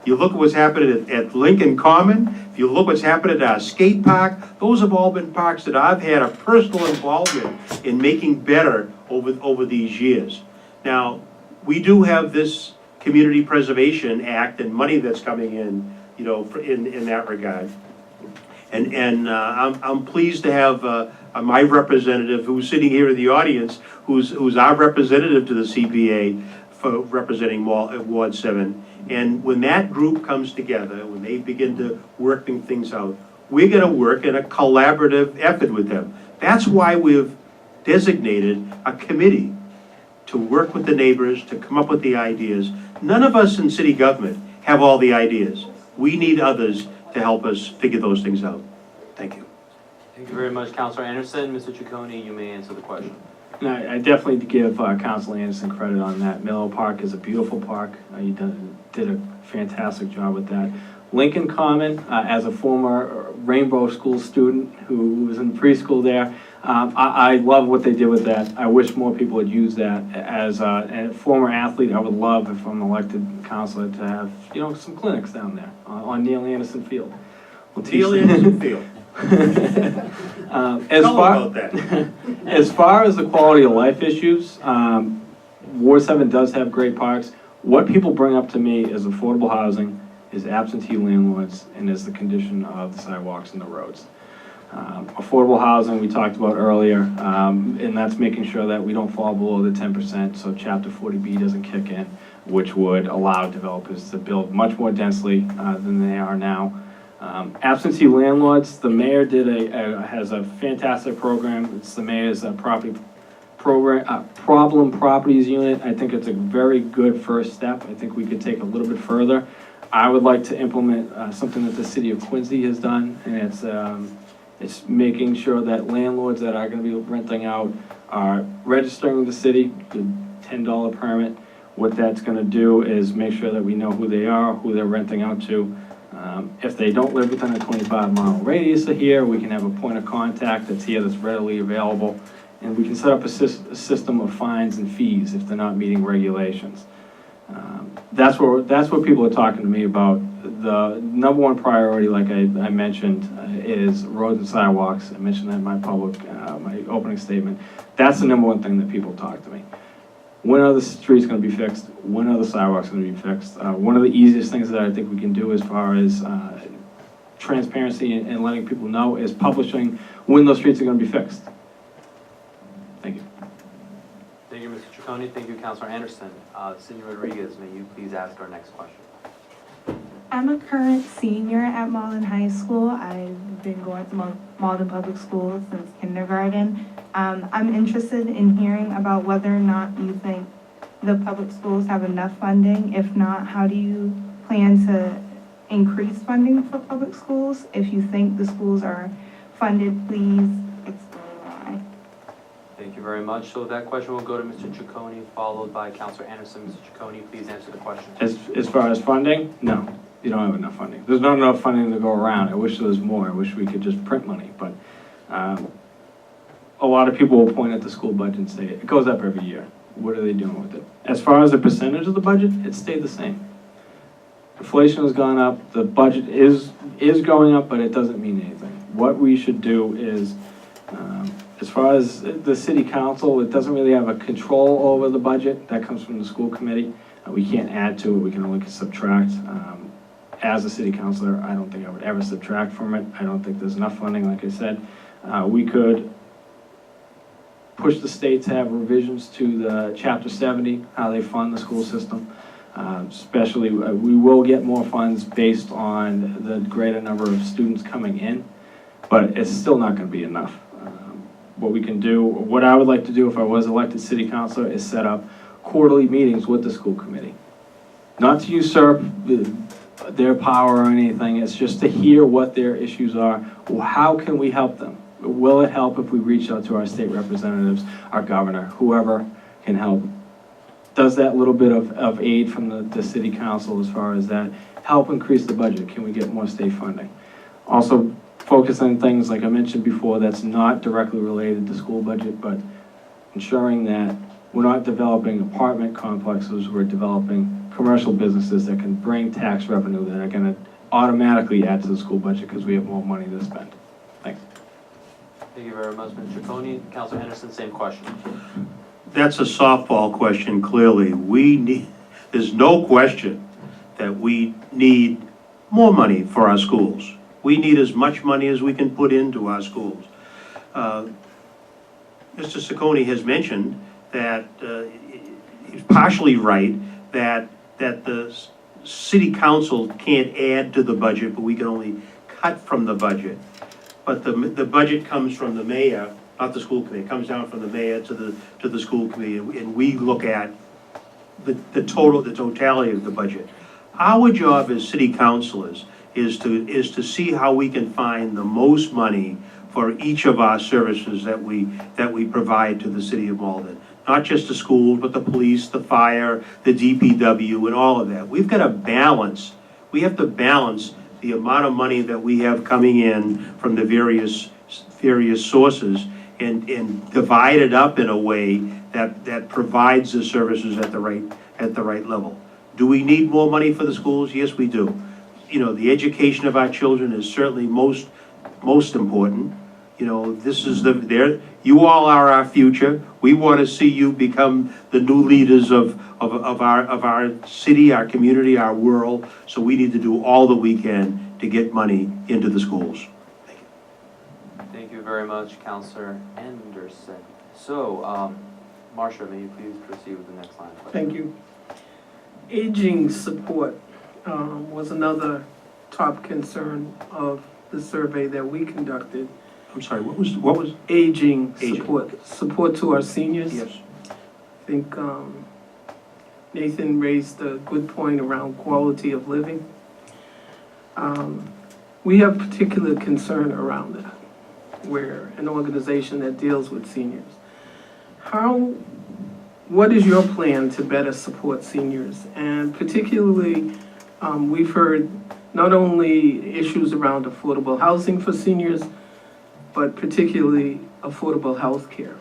you look at what's happening at Lincoln Common, if you look what's happened at our skate park, those have all been parks that I've had a personal involvement in making better over these years. Now, we do have this Community Preservation Act and money that's coming in, you know, in that regard. And I'm pleased to have my representative, who's sitting here in the audience, who's our representative to the CPA for representing Ward 7. And when that group comes together, when they begin to working things out, we're going to work in a collaborative effort with them. That's why we've designated a committee to work with the neighbors, to come up with the ideas. None of us in city government have all the ideas. We need others to help us figure those things out. Thank you. Thank you very much, Councilor Anderson. Mr. Ciccone, you may answer the question. And I definitely give Council Anderson credit on that. Miller Park is a beautiful park. You did a fantastic job with that. Lincoln Common, as a former Rainbow School student who was in preschool there, I love what they did with that. I wish more people would use that. As a former athlete, I would love, if I'm elected councilor, to have, you know, some clinics down there on Neil Anderson Field. We'll teach Neil them- Anderson Field. As Tell far, about that. as far as the quality of life issues, Ward 7 does have great parks. What people bring up to me is affordable housing, is absentee landlords, and is the condition of the sidewalks and the roads. Affordable housing, we talked about earlier, and that's making sure that we don't fall below the 10%, so Chapter 40B doesn't kick in, which would allow developers to build much more densely than they are now. Absentee landlords, the mayor has a fantastic program. It's the mayor's property program, problem properties unit. I think it's a very good first step. I think we could take a little bit further. I would like to implement something that the city of Quincy has done, and it's making sure that landlords that are going to be renting out are registering with the city, the $10 permit. What that's going to do is make sure that we know who they are, who they're renting out to. If they don't live within a 25-mile radius of here, we can have a point of contact that's here that's readily available, and we can set up a system of fines and fees if they're not meeting regulations. That's what people are talking to me about. The number one priority, like I mentioned, is roads and sidewalks. I mentioned that in my my opening statement. That's the number one thing that people talk to me. When are the streets going to be fixed? When are the sidewalks going to be fixed? One of the easiest things that I think we can do as far as transparency and letting people know is publishing when those streets are going to be fixed. Thank you. Thank you, Mr. Ciccone. Thank you, Councilor Anderson. Senor Rodriguez, may you please ask our next question? I'm a current senior at Malden High School. I've been going to Malden Public Schools since kindergarten. I'm interested in hearing about whether or not you think the public schools have enough funding. If not, how do you plan to increase funding for public schools? If you think the schools are funded, please explain why. Thank you very much. So that question will go to Mr. Ciccone, followed by Councilor Anderson. Mr. Ciccone, please answer the question. As far as funding, no, you don't have enough funding. There's not enough funding to go around. I wish there was more. I wish we could just print money, but a lot of people will point at the school budget and say, it goes up every year. What are they doing with it? As far as the percentage of the budget, it stayed the same. Inflation has gone up, the budget is going up, but it doesn't mean anything. What we should do is, as far as the city council, it doesn't really have a control over the budget. That comes from the school committee. We can't add to it, we can only subtract. As a city councilor, I don't think I would ever subtract from it. I don't think there's enough funding, like I said. We could push the state to have revisions to the Chapter 70, how they fund the school system. Especially, we will get more funds based on the greater number of students coming in, but it's still not going to be enough. What we can do, what I would like to do if I was elected city councilor, is set up quarterly meetings with the school committee. Not to usurp their power or anything, it's just to hear what their issues are. How can we help them? Will it help if we reach out to our state representatives, our governor, whoever can help? Does that little bit of aid from the city council as far as that help increase the budget? Can we get more state funding? Also, focus on things like I mentioned before that's not directly related to school budget, but ensuring that we're not developing apartment complexes, we're developing commercial businesses that can bring tax revenue that are going to automatically add to the school budget because we have more money to spend. Thanks. Thank you very much, Mr. Ciccone. Councilor Anderson, same question. That's a softball question, clearly. There's no question that we need more money for our schools. We need as much money as we can put into our schools. Mr. Ciccone has mentioned that he's partially right, that the city council can't add to the budget, but we can only cut from the budget. But the budget comes from the mayor not the school committee, it comes down from the mayor to the school committee, and we look at the totality of the budget. Our job as city councilors is to see how we can find the most money for each of our services that we provide to the city of Malden. Not just the schools, but the police, the fire, the DPW, and all of that. We've got to balance, we have to balance the amount of money that we have coming in from the various sources and divide it up in a way that provides the services at the right level. Do we need more money for the schools? Yes, we do. You know, the education of our children is certainly most important. You know, this is you all are our future. We want to see you become the new leaders of our city, our community, our world. So we need to do all that we can to get money into the schools. Thank you. Thank you very much, Councilor Anderson. So, Marcia, may you please proceed with the next line of questioning? Thank you. Aging support was another top concern of the survey that we conducted. I'm sorry, what was? Aging support to our seniors. Yes. I think Nathan raised a good point around quality of living. We have particular concern around that. We're an organization that deals with seniors. What is your plan to better support seniors? And particularly, we've heard not only issues around affordable housing for seniors, but particularly affordable health care.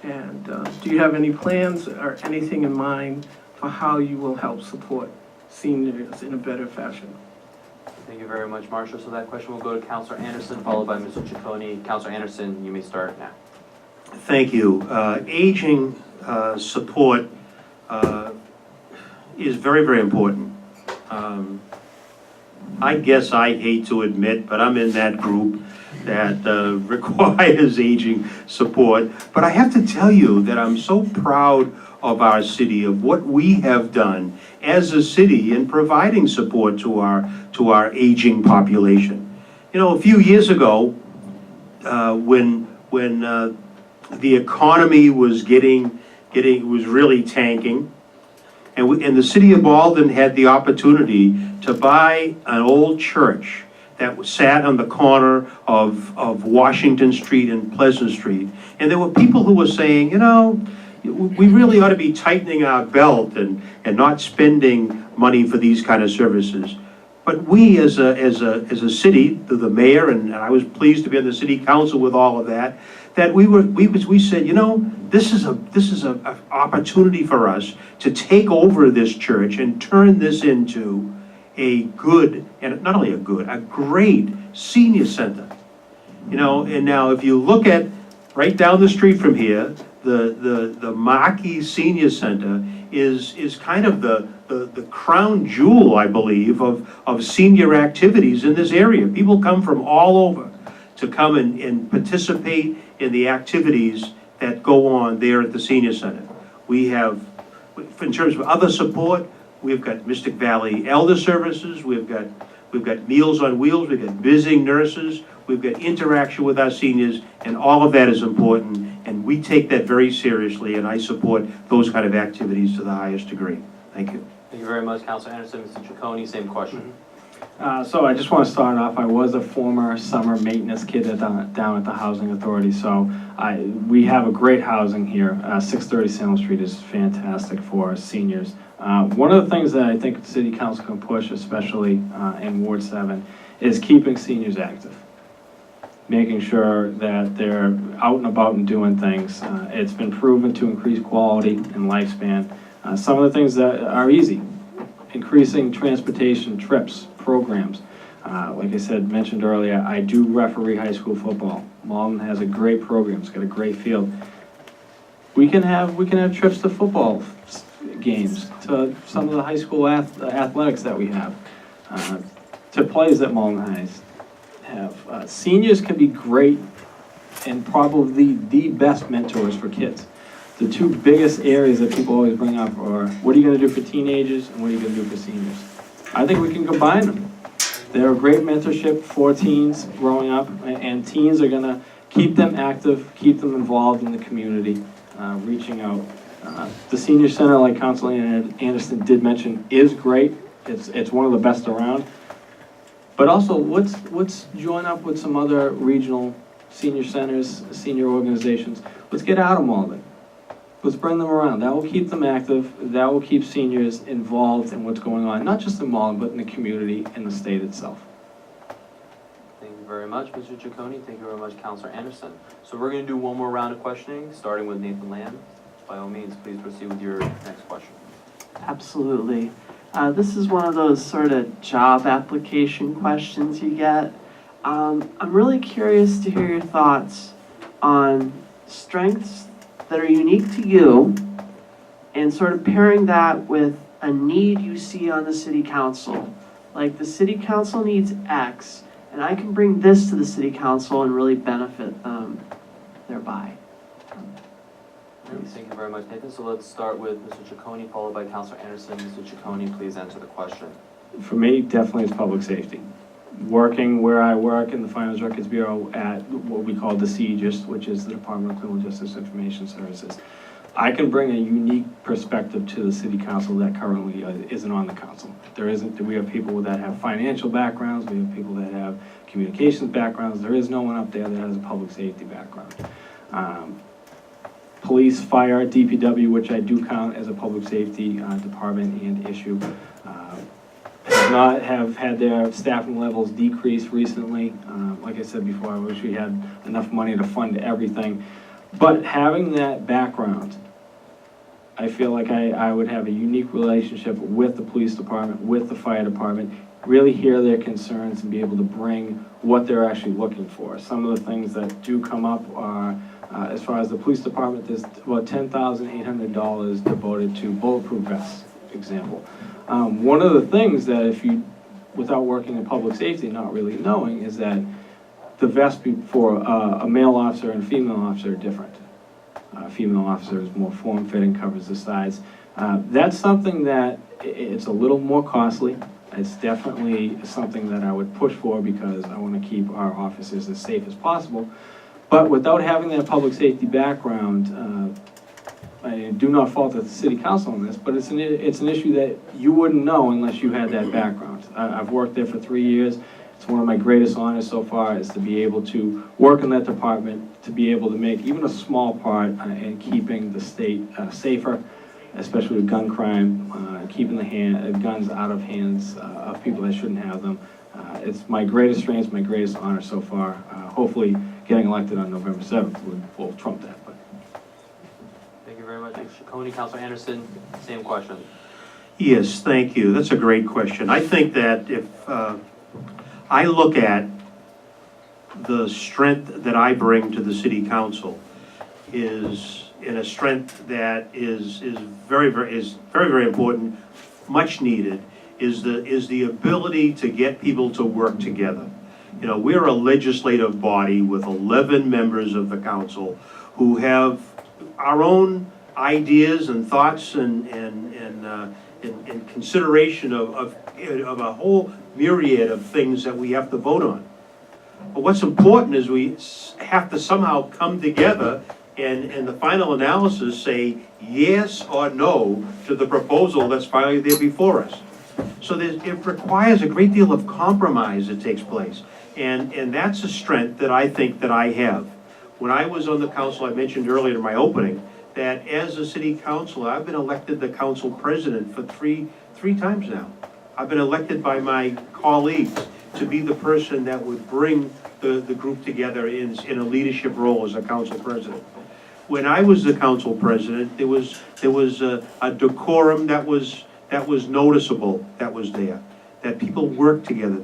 And do you have any plans or anything in mind for how you will help support seniors in a better fashion? Thank you very much, Marcia. So that question will go to Councilor Anderson, followed by Mr. Ciccone. Councilor Anderson, you may start now. Thank you. Aging support is very, very important. I guess I hate to admit, but I'm in that group that requires aging support. But I have to tell you that I'm so proud of our city, of what we have done as a city in providing support to our aging population. You know, a few years ago, when the economy was was really tanking, and the city of Malden had the opportunity to buy an old church that sat on the corner of Washington Street and Pleasant Street. And there were people who were saying, you know, we really ought to be tightening our belt and not spending money for these kind of services. But we as a city, the mayor, and I was pleased to be on the city council with all of that, that we said, you know, this is an opportunity for us to take over this church and turn this into a good, and not only a great senior center. You know, and now if you look at right down the street from here, the Marquee Senior Center is kind of the crown jewel, I believe, of senior activities in this area. People come from all over to come and participate in the activities that go on there at the Senior Center. We have, in terms of other support, we've got Mystic Valley Elder Services, we've got Meals on Wheels, we've got visiting nurses, we've got interaction with our seniors, and all of that is important, and we take that very seriously, and I support those kind of activities to the highest degree. Thank you. Thank you very much, Councilor Anderson. Mr. Ciccone, same question. So I just want to start off, I was a former summer maintenance kid down at the Housing Authority, so we have a great housing here. 630 Salem Street is fantastic for seniors. One of the things that I think the City Council can push, especially in Ward 7, is keeping seniors active. Making sure that they're out and about and doing things. It's been proven to increase quality and lifespan. Some of the things that are easy, increasing transportation trips, programs. Like I said, mentioned earlier, I do referee high school football. Malden has a great program, it's got a great field. We can have trips to football games, to some of the high school athletics that we have, to plays that Malden Highs have. Seniors can be great and probably the best mentors for kids. The two biggest areas that people always bring up are, what are you going to do for teenagers and what are you going to do for seniors? I think we can combine them. They're a great mentorship for teens growing up, and teens are going to keep them active, keep them involved in the community, reaching out. The senior center, like Councilor Anderson did mention, is great. It's one of the best around. But also, let's join up with some other regional senior centers, senior organizations. Let's get out of Malden. Let's bring them around. That will keep them active. That will keep seniors involved in what's going on, not just in Malden, but in the community and the state itself. Thank you very much, Mr. Ciccone. Thank you very much, Councilor Anderson. So we're going to do one more round of questioning, starting with Nathan Lamb. By all means, please proceed with your next question. Absolutely. This is one of those sort of job application questions you get. I'm really curious to hear your thoughts on strengths that are unique to you and sort of pairing that with a need you see on the city council. Like the city council needs X, and I can bring this to the city council and really benefit them thereby. Thank you very much, Nathan. So let's start with Mr. Ciccone, followed by Councilor Anderson. Mr. Ciccone, please answer the question. For me, definitely it's public safety. Working where I work in the Finance Records Bureau at what we call the CJIS, which is the Department of Criminal Justice Information Services, I can bring a unique perspective to the city council that currently isn't on the council. We have people that have financial backgrounds, we have people that have communications backgrounds. There is no one up there that has a public safety background. Police, fire, DPW, which I do count as a public safety department and issue, have had their staffing levels decrease recently. Like I said before, I wish we had enough money to fund everything. But having that background, I feel like I would have a unique relationship with the police department, with the fire department, really hear their concerns and be able to bring what they're actually looking for. Some of the things that do come up are, as far as the police department, there's about $10,800 devoted to bulletproof vests, for example. One of the things that if you, without working in public safety, not really knowing, is that the vest for a male officer and a female officer are different. Female officer is more form-fitting, covers the sides. That's something that it's a little more costly. It's definitely something that I would push for because I want to keep our officers as safe as possible. But without having that public safety background, I do not fault the city council on this, but it's an issue that you wouldn't know unless you had that background. I've worked there for 3 years. It's one of my greatest honors so far is to be able to work in that department, to be able to make even a small part in keeping the state safer, especially with gun crime, keeping the guns out of hands of people that shouldn't have them. It's my greatest strength, my greatest honor so far. Hopefully getting elected on November 7th will trump that. But. Thank you very much, Mr. Ciccone. Councilor Anderson, same question. Yes, thank you. That's a great question. I think that if I look at the strength that I bring to the city council is in a strength that is very important, much needed, is the ability to get people to work together. You know, we're a legislative body with 11 members of the council who have our own ideas and thoughts and consideration of a whole myriad of things that we have to vote on. But what's important is we have to somehow come together and in the final analysis say yes or no to the proposal that's finally there before us. So it requires a great deal of compromise that takes place. And that's a strength that I think that I have. When I was on the council, I mentioned earlier in my opening, that as a city councilor, I've been elected the council president for three times now. I've been elected by my colleagues to be the person that would bring the group together in a leadership role as a council president. When I was the council president, there was a decorum that was noticeable that was there, that people worked together,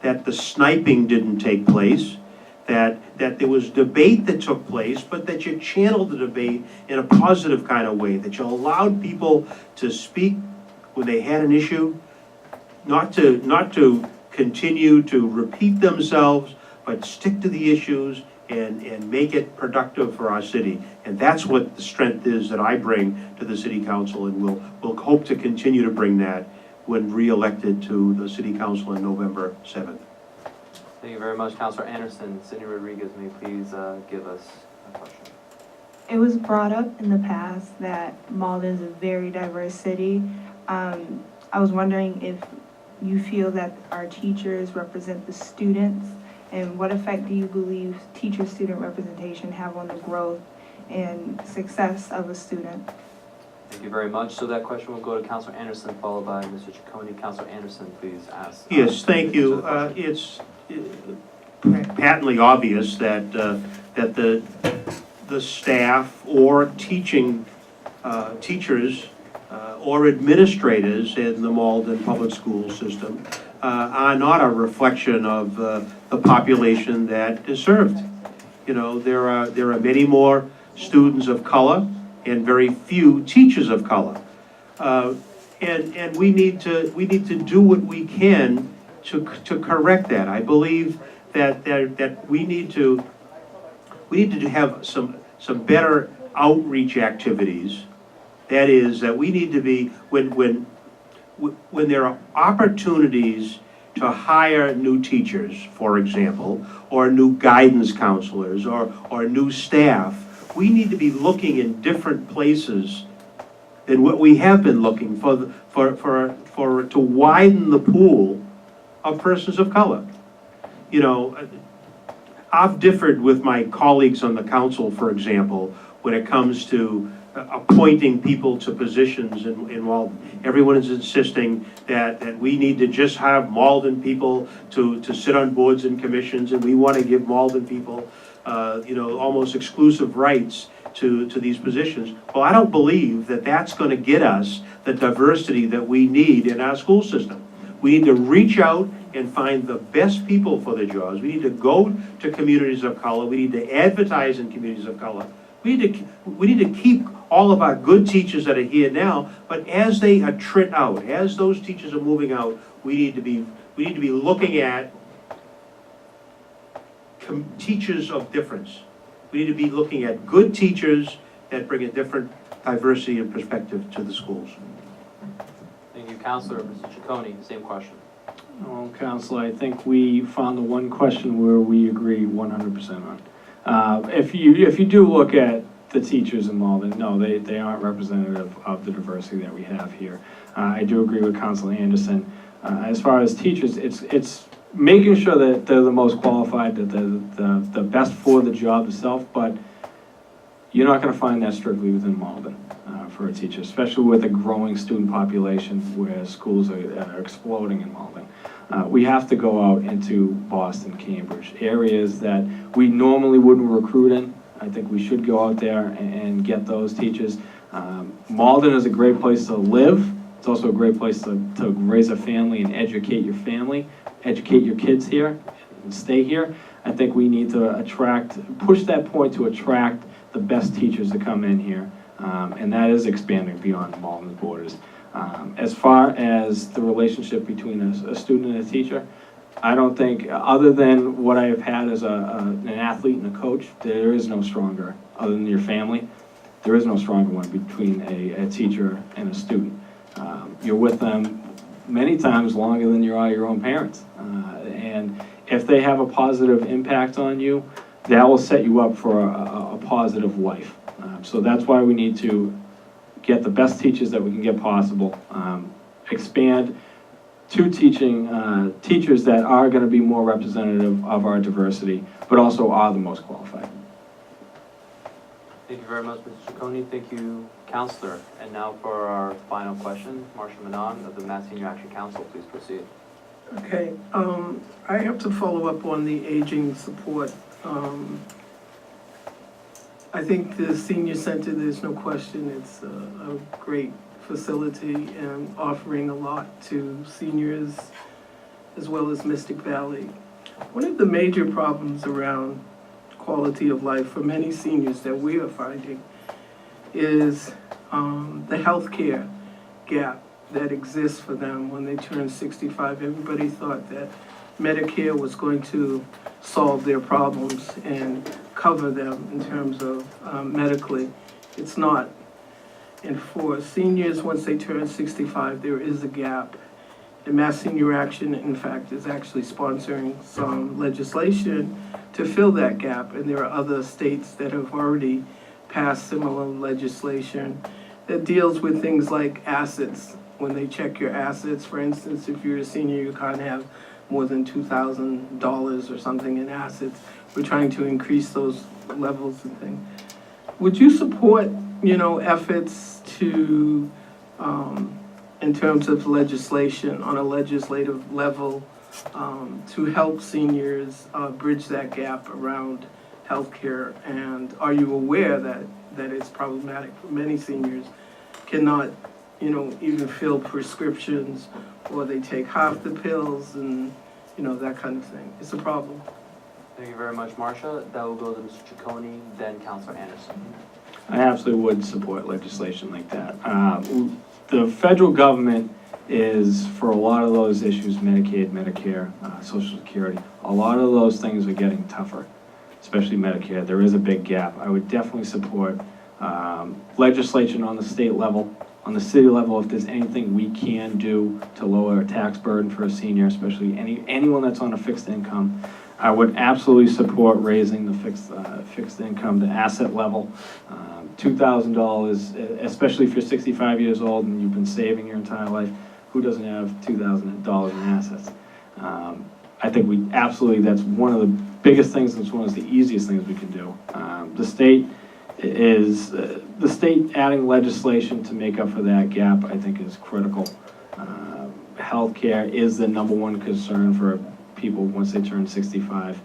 that the sniping didn't take place, that there was debate that took place, but that you channeled the debate in a positive kind of way, that you allowed people to speak when they had an issue, not to continue to repeat themselves, but stick to the issues and make it productive for our city. And that's what the strength is that I bring to the city council, and we'll hope to continue to bring that when re-elected to the city council on November 7th. Thank you very much, Councilor Anderson. Sidney Rodriguez, may you please give us a question. It was brought up in the past that Malden is a very diverse city. I was wondering if you feel that our teachers represent the students, and what effect do you believe teacher-student representation have on the growth and success of a student? Thank you very much. So that question will go to Councilor Anderson, followed by Mr. Ciccone. Councilor Anderson, please ask. Yes, thank you. It's patently obvious that, that the staff or teachers or administrators in the Malden public school system are not a reflection of the population that is served. You know, there are many more students of color and very few teachers of color. And we need to do what we can to correct that. I believe that we need to have some better outreach activities. That is, that we need to be, when there are opportunities to hire new teachers, for example, or new guidance counselors, or new staff, we need to be looking in different places than what we have been looking to widen the pool of persons of color. You know, I've differed with my colleagues on the council, for example, when it comes to appointing people to positions in Malden. Everyone is insisting that we need to just have Malden people to sit on boards and commissions, and we want to give Malden people, you know, almost exclusive rights to these positions. Well, I don't believe that that's going to get us the diversity that we need in our school system. We need to reach out and find the best people for the jobs. We need to go to communities of color. We need to advertise in communities of color. We need to keep all of our good teachers that are here now, but as they attrit out, as those teachers are moving out, we need to be looking at teachers of difference. We need to be looking at good teachers that bring a different diversity and perspective to the schools. Thank you, Councilor. Mr. Ciccone, same question. Oh, Council, I think we found the one question where we agree 100% on. If you do look at the teachers in Malden, no, they aren't representative of the diversity that we have here. I do agree with Councilor Anderson. As far as teachers, it's making sure that they're the most qualified, that they're the best for the job itself, but you're not going to find that strictly within Malden for a teacher, especially with a growing student population where schools are exploding in Malden. We have to go out into Boston, Cambridge, areas that we normally wouldn't recruit in. I think we should go out there and get those teachers. Malden is a great place to live. It's also a great place to raise a family and educate your family, educate your kids here, and stay here. I think we need to push that point to attract the best teachers to come in here, and that is expanding beyond Malden's borders. As far as the relationship between a student and a teacher, I don't think, other than what I have had as an athlete and a coach, there is no stronger, other than your family, there is no stronger one between a teacher and a student. You're with them many times longer than you are your own parents. And if they have a positive impact on you, that will set you up for a positive life. So that's why we need to get the best teachers that we can get possible, expand to teaching teachers that are going to be more representative of our diversity, but also are the most qualified. Thank you very much, Mr. Ciccone. Thank you, Councilor. And now for our final question, Marsha Manon of the Mass Senior Action Council, please proceed. Okay, I have to follow up on the aging support. I think the senior center, there's no question, it's a great facility and offering a lot to seniors as well as Mystic Valley. One of the major problems around quality of life for many seniors that we are finding is the healthcare gap that exists for them when they turn 65. Everybody thought that Medicare was going to solve their problems and cover them in terms of medically. It's not. And for seniors, once they turn 65, there is a gap. the Mass Senior Action, in fact, is actually sponsoring some legislation to fill that gap. And there are other states that have already passed similar legislation that deals with things like assets. When they check your assets, for instance, if you're a senior, you can't have more than $2,000 or something in assets. We're trying to increase those levels and things. Would you support, efforts to, in terms of legislation on a legislative level, to help seniors bridge that gap around healthcare? And are you aware that it's problematic for many seniors cannot, even fill prescriptions, or they take half the pills and, that kind of thing? It's a problem. Thank you very much, Marcia. That will go to Mr. Ciccone, then Councilor Anderson. I absolutely would support legislation like that. The federal government is, for a lot of those issues, Medicaid, Medicare, Social Security, a lot of those things are getting tougher, especially Medicare. There is a big gap. I would definitely support legislation on the state level, on the city level, if there's anything we can do to lower a tax burden for a senior, especially anyone that's on a fixed income. I would absolutely support raising the fixed income to asset level. $2,000, especially if you're 65 years old and you've been saving your entire life, who doesn't have $2,000 in assets? I think that's one of the biggest things, and it's one of the easiest things we can do. The state adding legislation to make up for that gap, I think, is critical. Healthcare is the number one concern for people once they turn 65,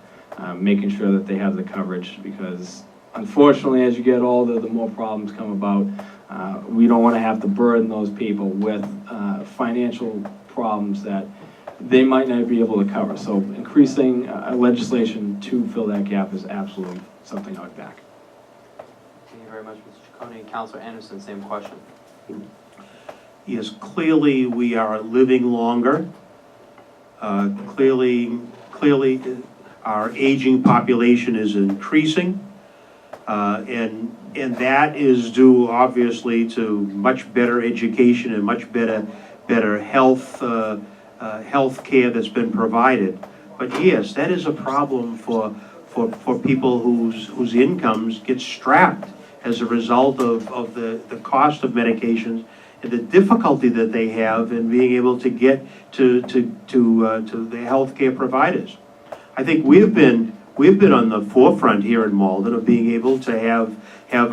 making sure that they have the coverage, because unfortunately, as you get older, the more problems come about. We don't want to have to burden those people with financial problems that they might not be able to cover. So increasing legislation to fill that gap is absolutely something I would back. Thank you very much, Mr. Ciccone. Councilor Anderson, same question. Yes, clearly we are living longer. Clearly our aging population is increasing. And that is due, obviously, to much better education and much better health care that's been provided. But yes, that is a problem for people whose incomes get strapped as a result of the cost of medications and the difficulty that they have in being able to get to the healthcare providers. I think we've been on the forefront here in Malden of being able to have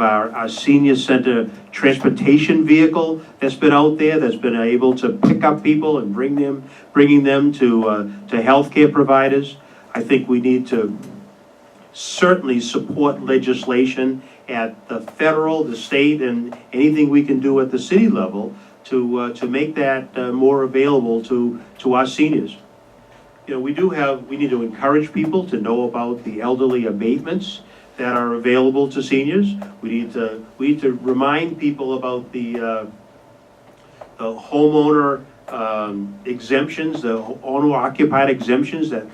our senior center transportation vehicle that's been out there, that's been able to pick up people and bringing them to healthcare providers. I think we need to certainly support legislation at the federal, the state, and anything we can do at the city level to make that more available to our seniors. We need to encourage people to know about the elderly abatements that are available to seniors. We need to remind people about the homeowner exemptions, the owner-occupied exemptions that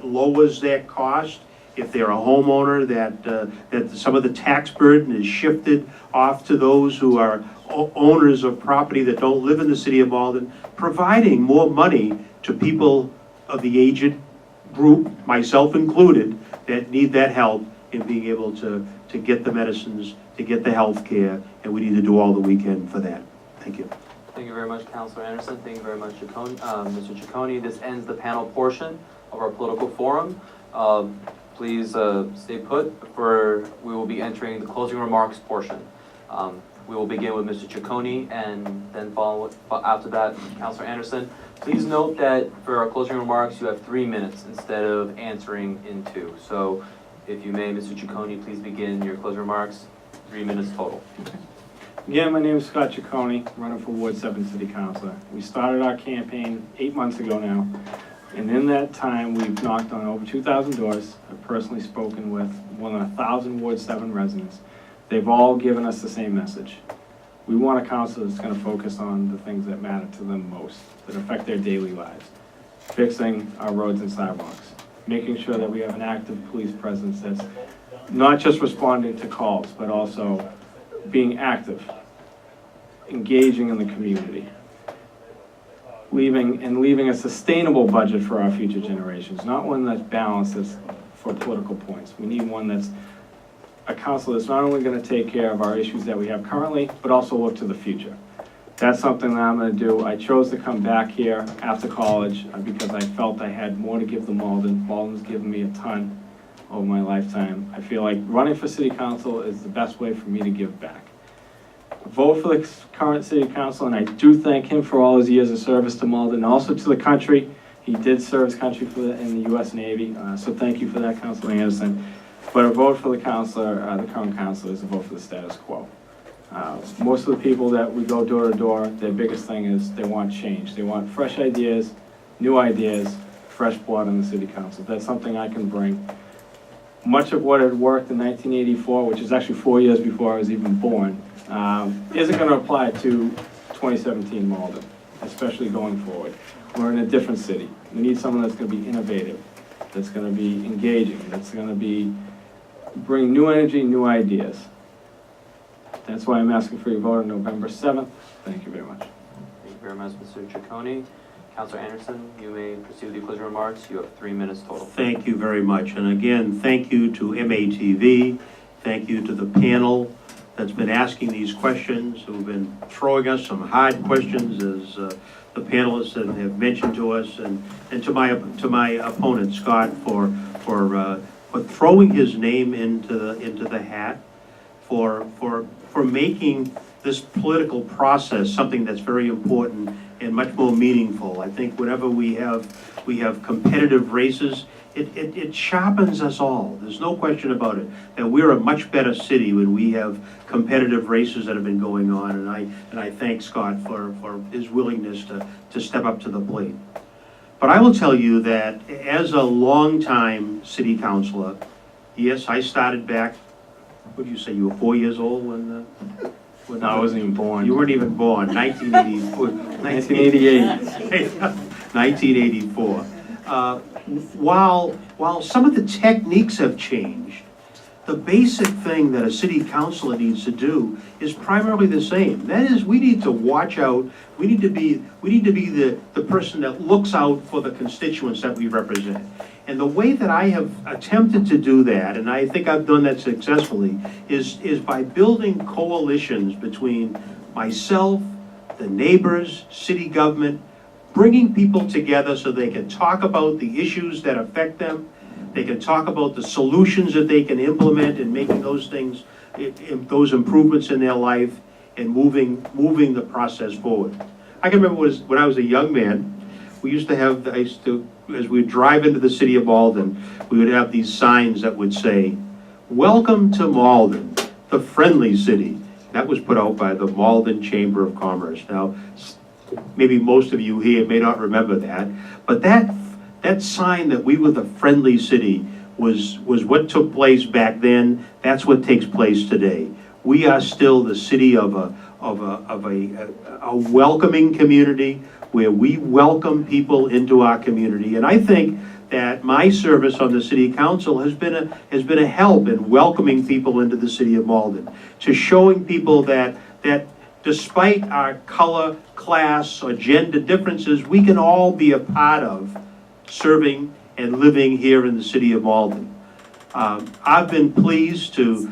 lowers their cost. If they're a homeowner, that some of the tax burden is shifted off to those who are owners of property that don't live in the city of Malden, providing more money to people of the aged group, myself included, that need that help in being able to get the medicines, to get the health care, and we need to do all that we can for that. Thank you. Thank you very much, Councilor Anderson. Thank you very much, Mr. Ciccone. This ends the panel portion of our political forum. Please stay put, we will be entering the closing remarks portion. We will begin with Mr. Ciccone and then after that, Councilor Anderson. Please note that for our closing remarks, you have 3 minutes instead of answering in 2. So if you may, Mr. Ciccone, please begin your closing remarks. 3 minutes total. Again, my name is Scott Ciccone, running for Ward 7 City Councilor. We started our campaign 8 months ago now. And in that time, we've knocked on over 2,000 doors. I've personally spoken with more than 1,000 Ward 7 residents. They've all given us the same message. We want a council that's going to focus on the things that matter to them most, that affect their daily lives. Fixing our roads and sidewalks, making sure that we have an active police presence that's not just responding to calls, but also being active, engaging in the community. leaving a sustainable budget for our future generations, not one that's balanced as for political points. We need one that's a council that's not only gonna take care of our issues that we have currently, but also look to the future. That's something that I'm gonna do. I chose to come back here after college because I felt I had more to give to Malden. Malden's given me a ton over my lifetime. I feel like running for city council is the best way for me to give back. Vote for the current city council, and I do thank him for all his years of service to Malden, and also to the country. He did serve his country in the U.S. Navy, so thank you for that, Councilor Anderson. But a vote for the councilor, the current councilor, is a vote for the status quo. Most of the people that we go door to door, their biggest thing is they want change. They want fresh ideas, new ideas, fresh blood on the city council. That's something I can bring. Much of what had worked in 1984, which is actually 4 years before I was even born, isn't going to apply to 2017 Malden, especially going forward. We're in a different city. We need someone that's going to be innovative, that's going to be engaging, that's going to bring new energy, new ideas. That's why I'm asking for your vote on November 7th. Thank you very much. Thank you very much, Mr. Ciccone. Councilor Anderson, you may proceed with your closing remarks. You have 3 minutes total. Thank you very much. And again, thank you to MATV. Thank you to the panel that's been asking these questions, who've been throwing us some hard questions, as the panelists have mentioned to us, and to my opponent, Scott, for throwing his name into the hat, for making this political process something that's very important and much more meaningful. I think whenever we have competitive races, it sharpens us all. There's no question about it, that we're a much better city when we have competitive races that have been going on, and I thank Scott for his willingness to step up to the plate. But I will tell you that as a longtime city councilor, yes, I started back, what did you say, you were 4 years old when No, I wasn't even born. You weren't even born, 1988. 1984. While some of the techniques have changed, the basic thing that a city councilor needs to do is primarily the same. That is, we need to watch out, we need to be the person that looks out for the constituents that we represent. And the way that I have attempted to do that, and I think I've done that successfully, is by building coalitions between myself, the neighbors, city government, bringing people together so they can talk about the issues that affect them. They can talk about the solutions that they can implement in making those things, those improvements in their life, and moving the process forward. I can remember when I was a young man, as we would drive into the city of Malden, we would have these signs that would say, "Welcome to Malden, the friendly city." That was put out by the Malden Chamber of Commerce. Now, maybe most of you here may not remember that, but that sign that we were the friendly city was what took place back then. That's what takes place today. We are still the city of a welcoming community, where we welcome people into our community. And I think that my service on the city council has been a help in welcoming people into the city of Malden, to showing people that despite our color, class, or gender differences, we can all be a part of serving and living here in the city of Malden. I've been pleased to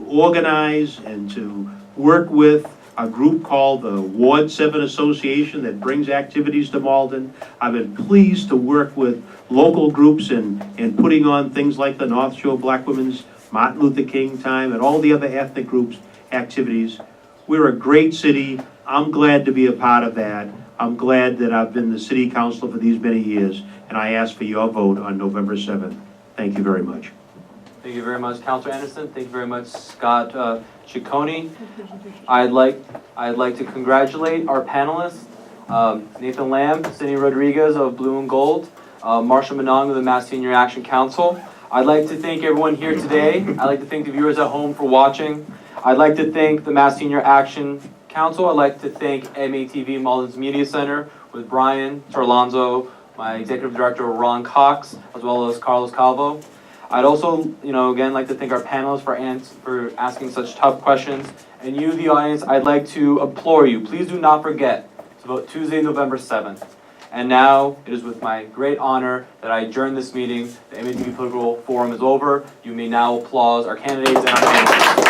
organize and to work with a group called the Ward7 Association that brings activities to Malden. I've been pleased to work with local groups in putting on things like the North Shore Black Women's Martin Luther King Time and all the other ethnic groups' activities. We're a great city. I'm glad to be a part of that. I'm glad that I've been the city councilor for these many years, and I ask for your vote on November 7th. Thank you very much. Thank you very much, Councilor Anderson. Thank you very much, Scott Ciccone. I'd like to congratulate our panelists, Nathan Lamb, Cindy Rodriguez of Blue and Gold, Marsha Manong of the Mass Senior Action Council. I'd like to thank everyone here today. I'd like to thank the viewers at home for watching. I'd like to thank the Mass Senior Action Council. I'd like to thank MATV Malden's Media Center with Brian Terlonzo, my Executive Director Ron Cox, as well as Carlos Calvo. I'd also, again, like to thank our panelists for asking such tough questions. And you, the audience, I'd like to implore you, please do not forget to vote Tuesday, November 7th. And now, it is with my great honor that I adjourn this meeting. The MATV Political Forum is over. You may now applaud our candidates and our panelists.